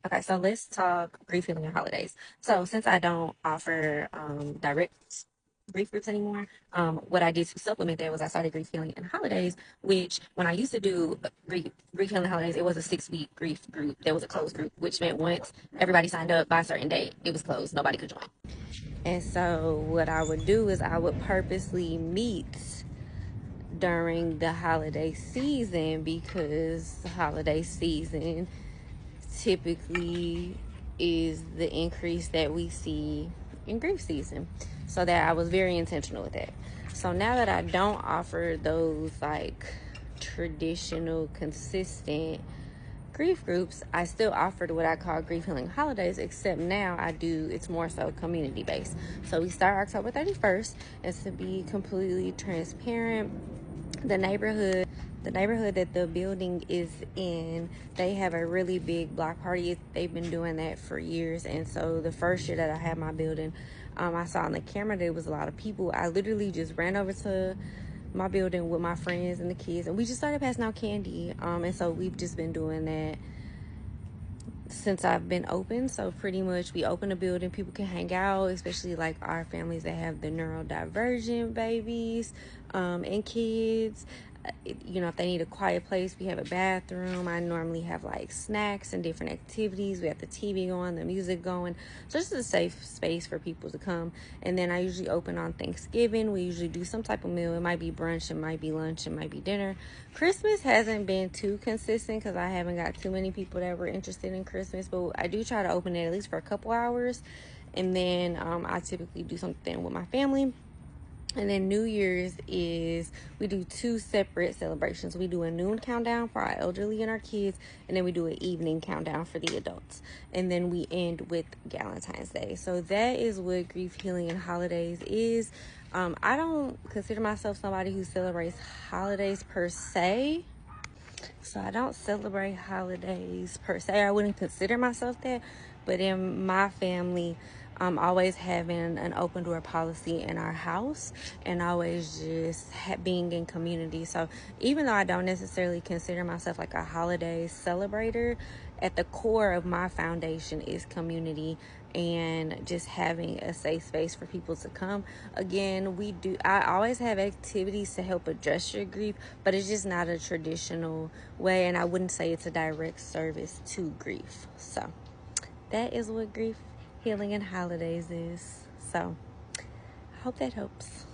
Okay, so let's talk grief healing and holidays. So since I don't offer direct grief groups anymore, what I did to supplement that was I started grief healing and holidays, which when I used to do grief healing holidays, it was a 6 week grief group. There was a closed group, which meant once everybody signed up by a certain date, it was closed. Nobody could join. And so what I would do is I would purposely meet during the holiday season because the holiday season typically is the increase that we see in grief season. So that I was very intentional with that. So now that I don't offer those like traditional, consistent grief groups, I still offered what I call grief healing holidays, except now it's more so community based. So we start October 31st, and to be completely transparent, the neighborhood that the building is in, they have a really big block party. They've been doing that for years. And so the first year that I had my building, I saw on the camera there was a lot of people. I literally just ran over to my building with my friends and the kids, and we just started passing out candy. And so we've just been doing that since I've been open. So pretty much we open a building, people can hang out, especially like our families that have the neurodivergent babies and kids. If they need a quiet place, we have a bathroom. I normally have like snacks and different activities. We have the TV going, the music going. So this is a safe space for people to come. And then I usually open on Thanksgiving. We usually do some type of meal. It might be brunch, it might be lunch, it might be dinner. Christmas hasn't been too consistent because I haven't got too many people that were interested in Christmas. But I do try to open it at least for a couple hours. And then I typically do something with my family. And then New Year's is, we do two separate celebrations. We do a noon countdown for our elderly and our kids, and then we do an evening countdown for the adults. And then we end with Valentine's Day. So that is what grief healing and holidays is. I don't consider myself somebody who celebrates holidays per se. So I don't celebrate holidays per se. I wouldn't consider myself that. But in my family, I'm always having an open door policy in our house and always just being in community. So even though I don't necessarily consider myself like a holiday celebrator, at the core of my foundation is community and just having a safe space for people to come. Again, I always have activities to help address your grief, but it's just not a traditional way, and I wouldn't say it's a direct service to grief. So that is what grief healing and holidays is. So I hope that helps.